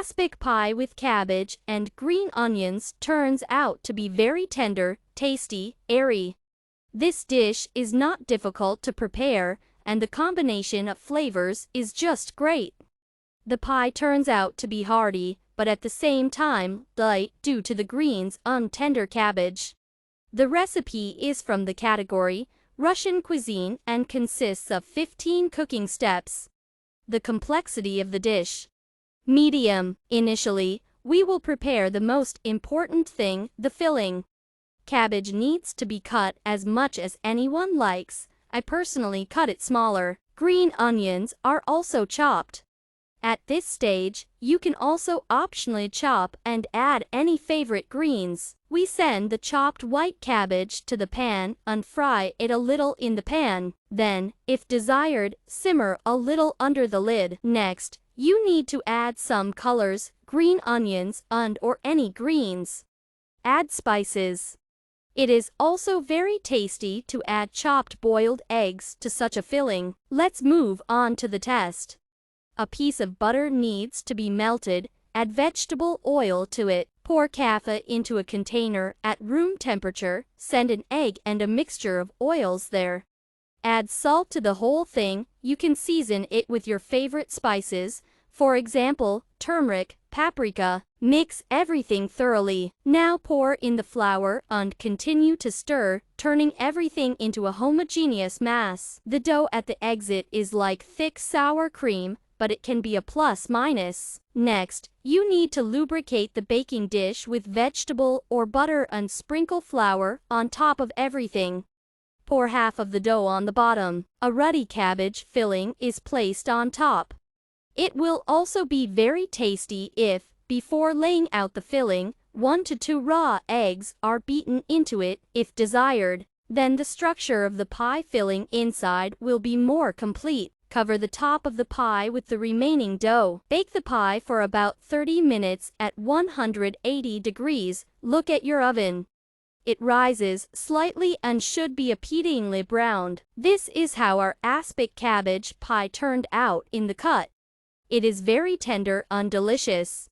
Aspic pie with cabbage and green onions turns out to be very tender, tasty, airy. This dish is not difficult to prepare, and the combination of flavors is just great. The pie turns out to be hearty, but at the same time light due to the greens on tender cabbage. The recipe is from the category Russian cuisine and consists of 15 cooking steps. The complexity of the dish. Medium. Initially, we will prepare the most important thing, the filling. Cabbage needs to be cut as much as anyone likes. I personally cut it smaller. Green onions are also chopped. At this stage, you can also optionally chop and add any favorite greens. We send the chopped white cabbage to the pan and fry it a little in the pan. Then, if desired, simmer a little under the lid. Next, you need to add some colors, green onions and/or any greens. Add spices. It is also very tasty to add chopped boiled eggs to such a filling. Let's move on to the test. A piece of butter needs to be melted. Add vegetable oil to it. Pour kefir into a container at room temperature. Send an egg and a mixture of oils there. Add salt to the whole thing. You can season it with your favorite spices, for example, turmeric, paprika. Mix everything thoroughly. Now pour in the flour and continue to stir, turning everything into a homogeneous mass. The dough at the exit is like thick sour cream, but it can be a plus-minus. Next, you need to lubricate the baking dish with vegetable or butter and sprinkle flour on top of everything. Pour half of the dough on the bottom. A ruddy cabbage filling is placed on top. It will also be very tasty if, before laying out the filling, 1 to 2 raw eggs are beaten into it, if desired. Then the structure of the pie filling inside will be more complete. Cover the top of the pie with the remaining dough. Bake the pie for about 30 minutes at 180 degrees. Look at your oven. It rises slightly and should be appeasingly browned. This is how our aspic cabbage pie turned out in the cut. It is very tender and delicious.